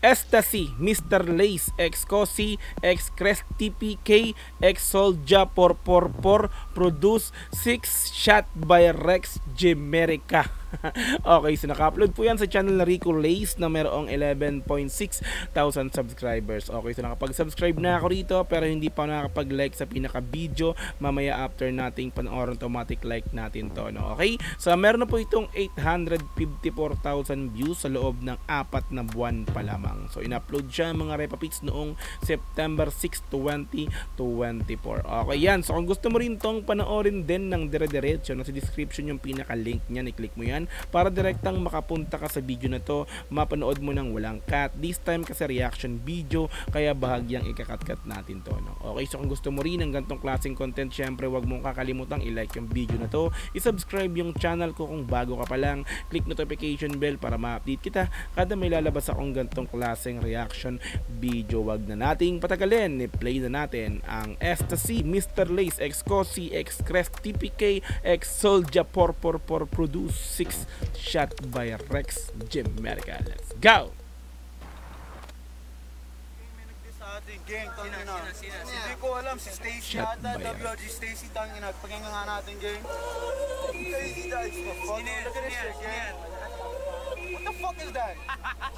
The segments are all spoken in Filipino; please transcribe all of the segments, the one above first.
Ecstasy, Mr. Lace, X-Cosi, X-Crest TPK, X-Soldier 444, Produce 6 Shot by Rex Jemerica. Okay, so naka-upload po yan sa channel na Rico Lace na mayroong 11.6 thousand subscribers. Okay, so nakapag-subscribe na ako rito pero hindi pa nakapag-like sa pinaka-video. Mamaya after nating panoorin, automatic like natin to, no? Okay, so meron na po itong 854,000 views sa loob ng 4 na buwan pa lamang. So in-upload siya mga Repapits noong September 6, 2024. Okay, yan. So kung gusto mo rin tong panoorin din ng dire-diretso, nasa description yung pinaka-link niyan, i-click mo yan para direktang makapunta ka sa video na to, mapanood mo nang walang cut. This time kasi reaction video, kaya bahagyang ikakat-cut natin to, no? Okay, so kung gusto mo rin ng ganitong klaseng content, syempre wag mong kakalimutang i-like yung video na to, i-subscribe yung channel ko kung bago ka pa lang, click notification bell para ma-update kita kada may lalabas akong ganitong klaseng reaction video. Wag na nating patagalin, i-play na natin ang Ecstasy, Mr. Lace, X-Cosi, X-Crest TPK, X-Soldier 444, Produce 6 Shot by Rex Jemerica. Let's go! Gang, hindi ko alam si Stacy ata, WG Stacy, tangina, pakinggan nga natin, gang. Crazy guys, look at this shit, gang. What the fuck is that?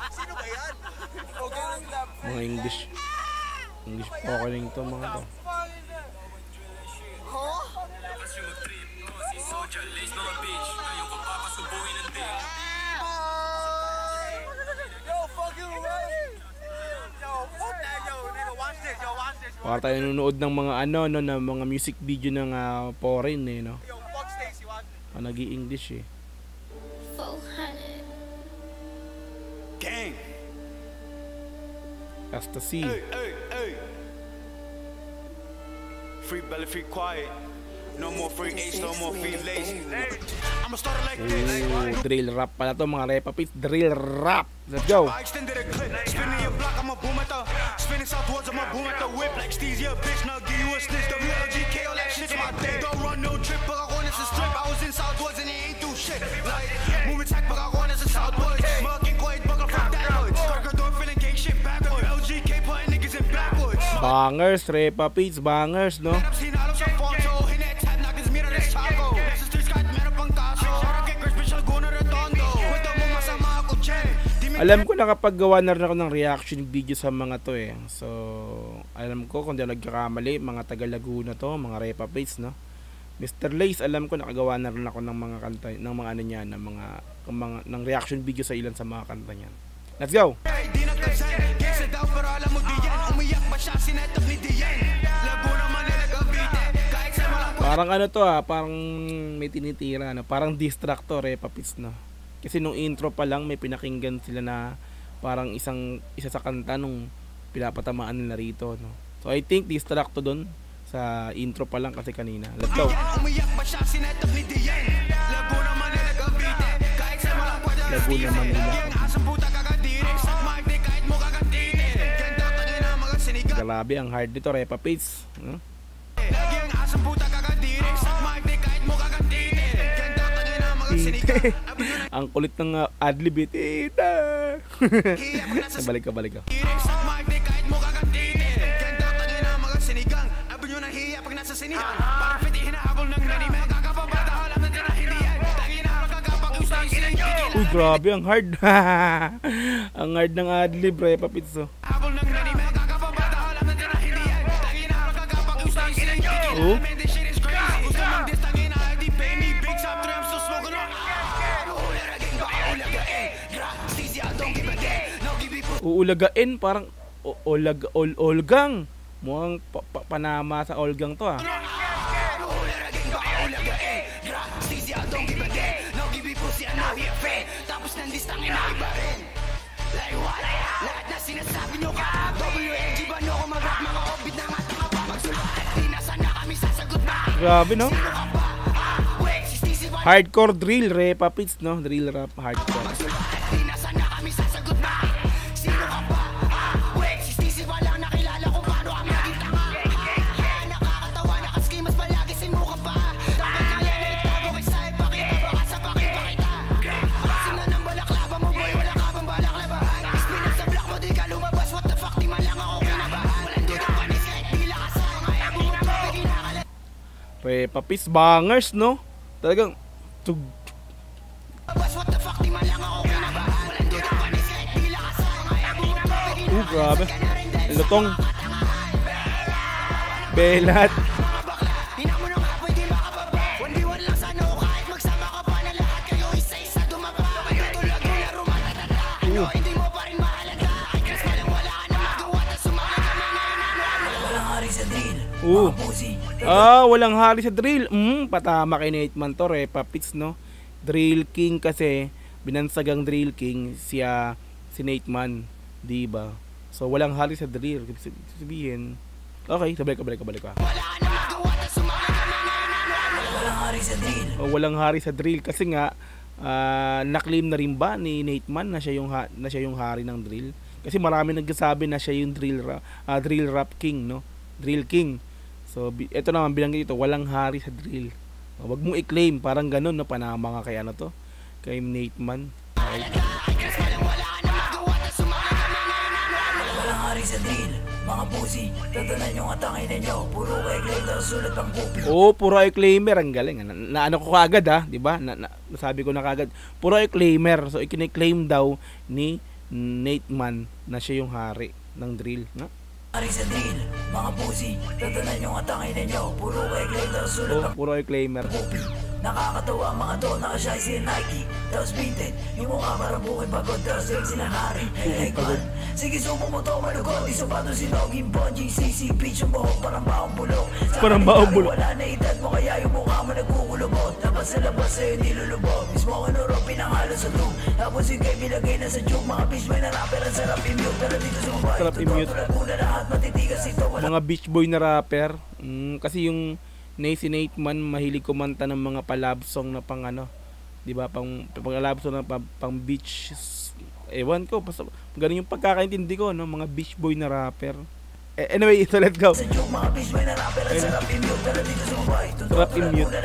Sino ba yan? Mga English poking to mga to. Huh? Para tayo nanonood ng mga ng mga music video ng foreign no. Nag-i-English Gang. Ecstasy. Hey. Free belly, free quiet. No more free H, no more free lazy. I'ma start it like this. Drill rap pala to mga Repapits. Drill rap. Let's go. I extended a clip. Spinning your block, I'm a boom at the. Spinning southwards, I'm a boom at the whip. Like Steezy, a bitch, now give you a snitch. WLGK, all that shit's my day. Don't run no trip, but I want us a strip. I was in southwards and they ain't do shit. Like, moving tech, but I want us a southwards. Murking quiet, buckle from downwards. Burger door feeling gang shit backwards. LGK putting niggas in backwards. Bangers, Repapits, bangers, no? Alam ko nakapaggawa na rin ako ng reaction video sa mga to So, alam ko kung di ako nagkakamali, mga taga Laguna to, mga Repapits, no? Mr. Lace, alam ko nakagawa na rin ako ng mga kanta, ng mga niya, ng mga ng reaction video sa ilan sa mga kanta niyan. Let's go. Parang to parang may tinitira, no? Parang distractor Repapits, no? Kasi nung intro pa lang may pinakinggan sila na parang isa sa kanta nung pinapatamaan nila rito, no? So I think distracto doon sa intro pa lang kasi kanina. Let's go. Laguna, Manila. Grabe ang hard dito Repapits, no? Ang kulit ng adlib tita. Balik ka. Uy, grabe ang hard. Ang hard ng adlib Repapits, oh. Uulagain parang olgang. Mukhang panama sa olgang to Tapos nandistang inakibarin. Like what? Lahat na sinasabi nyo ka. WNG ba nyo kung mag-rap mga obit na nga tanga pa magsulat. Di na sana kami sasagot na. Grabe, no? Hardcore drill Repapits, no? Drill rap hardcore. Di na sana kami sasagot na. Sino ka ba? Wait, si Stacy wala nakilala kung paano kami naging tanga. Nakakatawa na kasi mas palagi si mukha pa. Dapat kaya na itago kay Sai. Pakita baka sa pakita kita. Sina ng balaklava mo boy, wala ka bang balaklava. Spinach sa black mo di ka Papis bangers, no? Talagang tug. Grabe. Lutong. Belat. Walang hari sa drill. Patama kay Nate Man to, Papits, no? Drill King kasi, binansagang Drill King siya si Nate Man, di ba? So walang hari sa drill, sabihin. Okay, balik ka. Walang hari sa drill kasi nga na-claim na rin ba ni Nate Man na siya yung hari ng drill? Kasi marami nagsasabi na siya yung drill rap king, no? Drill King. So ito naman binanggit ito, walang hari sa drill. Wag mong i-claim, parang ganun, no? Panama nga kay ano to, kay Nate Man. Right? Walang hari sa drill, mga pussy, tatanan yung atangin ninyo, puro kay claimer, sulat ang kupil. Puro ay claimer, ang galing. Naano ko kagad, di ba? Nasabi ko na kagad, puro ay claimer. So ikine-claim daw ni Nate Man na siya yung hari ng drill, no? Hari sa drill, mga pussy, tatanan yung atangin ninyo, puro kay claimer, sulat. Puro ay claimer. Nakakatawa ang mga to, nakasya si Nike, tapos vintage, yung mukha parang bukid pagod, tapos rin sila hari. Ekman, sige sumo mo to, malugod, di sapato sinogin, Bonji, CC, bitch, yung buhok, parang baong bulok. Parang baong bulok. Wala na edad mo, kaya yung mukha mo nagkukulubot, tapos sa labas sa'yo nilulubot, mismo ka nuro, pinangalo sa tube, tapos yung kay bilagay na sa joke, mga bitch boy na rapper, ang sarap i-mute, pero dito sa mabay, tutulad muna lahat, matitigas ito. Mga bitch boy na rapper, kasi yung si Nate Man mahilig kumanta ng mga pa-love song na pang ano, 'di ba? Pang love song na pang beach. Ewan ko, basta ganun yung pagkakaintindi ko, no, mga beach boy na rapper. Anyway, so let's go. Sarap i-mute.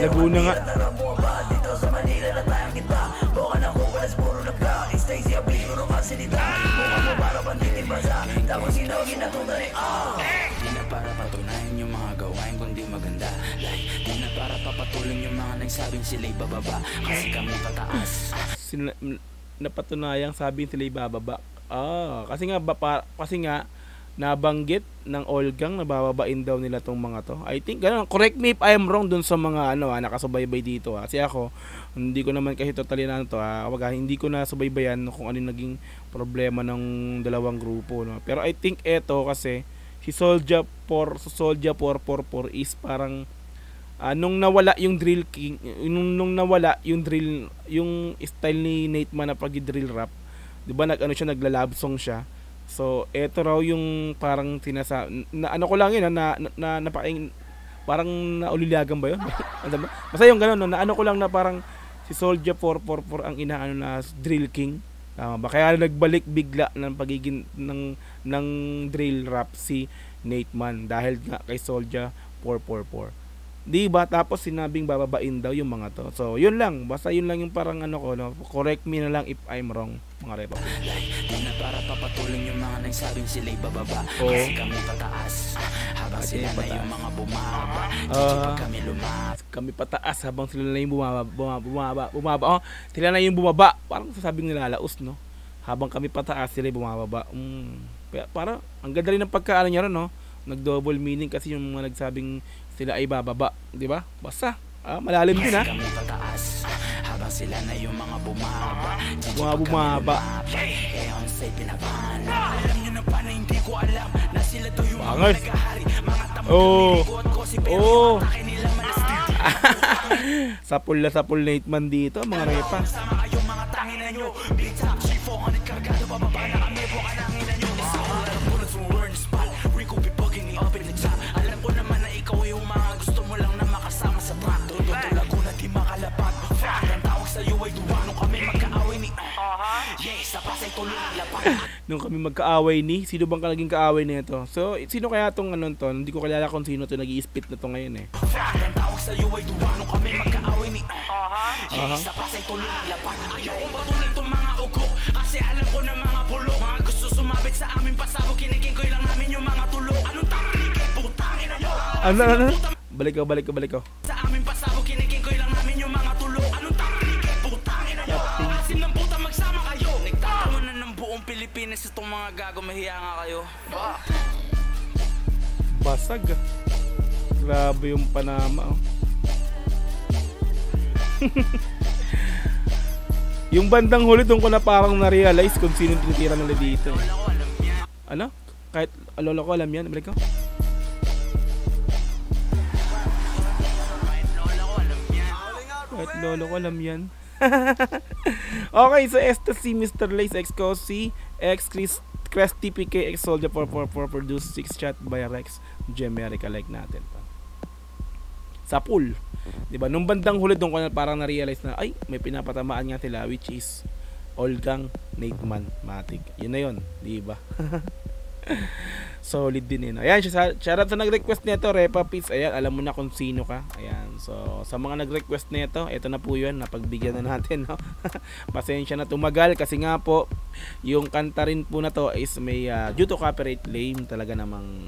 Laguna nga. Di na para patunayan yung mga gawain kundi maganda. Di na para papatulong yung mga nagsabing sila'y bababa, kasi kami pataas. Napatunayang sabing sila'y bababa. Kasi nga nabanggit ng Olgang na bababain daw nila tong mga to. I think ganun. Correct me if I am wrong dun sa mga nakasubaybay dito. Kasi ako, hindi ko naman kasi totally na to. Hindi ko na subaybayan kung ano naging problema ng dalawang grupo, no. Pero I think eto kasi si Soulja 444 is parang nung nawala yung Drill King, nung nawala yung drill, yung style ni Nate Man na pag-drill rap, 'di ba, nagla-love song siya. So eto raw yung parang ko lang yun parang naulilagan ba yun? Basta yung gano'n, no, ko lang na parang si Soulja 444 ang inaano na Drill King. Tama ba? Kaya nagbalik bigla ng pagiging ng drill rap si Nate Man dahil nga kay Soulja 444. Di ba? Tapos sinabing bababain daw yung mga to. So yun lang, basta yun lang yung parang ko, no? Correct me na lang if I'm wrong, mga repa. Di na para papatulong yung mga nagsabing sila'y bababa, kasi kami pataas habang sila na yung mga bumaba. Pag kami lumab, kami pataas habang sila na yung bumaba. Sila na yung bumaba. Parang sasabing nilalaos, no? Habang kami pataas, sila yung bumababa. Parang ang ganda rin ng pagkaano niya ron, no? Nag-double meaning kasi yung mga nagsabing sila ay bababa, di ba? Basta malalim din, ha? Kami pataas habang sila na yung mga bumaba. Bumaba. Eon say pinapahan. Alam nyo na paano hindi ko alam na sila to yung mga nagahari. Mga tamang ko si pero nila manastig. Sapul Nate Man dito, mga repa. Sama kayong mga tangina nyo. Big top, G4, kargado, bababa na kami. Buka nangina nyo. Isa ko lang bullets mo, we're in the spot. Rico be bugging me up in the top. Alam ko naman na ikaw yung mga gusto mo lang na makasama sa track. Tutulag ko na di makalapat. Fuck, ang tawag sa'yo ay duwa. Nung kami magkaaway ni yes, sa pasay tuloy ang lapat. Nung kami magkaaway ni, sino bang naging kaaway nito? So, sino kaya tong to? Hindi ko kilala kung sino to nag-i-spit na to ngayon, eh. Fuck, ang tawag sa'yo ay duwa. Nung kami magkaaway ni yes, sa pasay tuloy ang lapat. Ayaw kong patuloy itong mga ugo, kasi alam ko na mga pulo. Mga gusto sumabit sa aming pasabog, kinigin ko lang namin yung mga tulo. Anong tangin, putangin na nyo? Ano? Balik ko. Sa aming pasabog, kiniking lang namin yung mga tulo. Anong taktik? Putang ina nyo. Asim ng puta, magsama kayo. Nagtatawa na ng buong Pilipinas itong mga gago, mahiya nga kayo. Basag. Grabe yung Panama. Yung bandang huli doon ko na parang na-realize kung sino tinitira nila dito. Wala ko alam yan. Ano? Kahit lola ko alam yan. Balik ko. Kahit lola ko alam yan. Kahit lolo ko alam yan. Okay, so esta si Mr. Lace X Cosi X Crest TPK X Soldier 444 produced 6 shot by Rex Jemerica, like natin pa. Sa pool. 'Di ba? Nung bandang huli doon ko na parang na-realize na ay, may pinapatamaan nga sila, which is Olgang Nateman Matic. Yun na yun, 'di ba? Solid din yun. Ayan, shoutout sa nag-request nito, Repa Pits. Ayan, alam mo na kung sino ka. Ayan, so sa mga nag-request nito, ito na po yun, napagbigyan na natin, no? Pasensya na tumagal kasi nga po yung kanta rin po na to is may due to copyright claim, talaga namang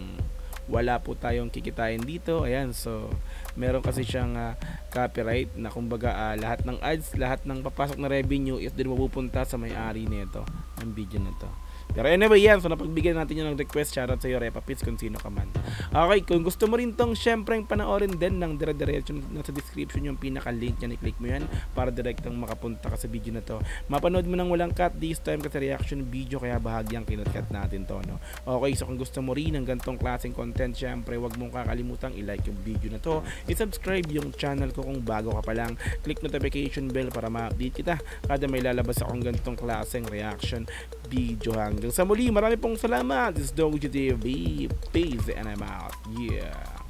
wala po tayong kikitain dito. Ayan, so meron kasi siyang copyright na kumbaga lahat ng ads, lahat ng papasok na revenue is din mapupunta sa may-ari nito ng video na to. Pero anyway, yan. So, napagbigyan natin yun ng request. Shoutout sa iyo, Repa Pits, kung sino ka man. Okay, kung gusto mo rin tong syempre panoorin din ng dire-diretso na sa description yung pinaka-link yan. I-click mo yan para direktang makapunta ka sa video na to. Mapanood mo ng walang cut this time kasi reaction video, kaya bahagyang kinat-cut natin to, no? Okay, so kung gusto mo rin ng gantong klaseng content, syempre, wag mong kakalimutang i-like yung video na to. I-subscribe yung channel ko kung bago ka pa lang. Click notification bell para ma-update kita kada may lalabas akong gantong klaseng reaction video. Hanggang sa muli, marami pong salamat. This is Dojo TV. Peace and I'm out. Yeah.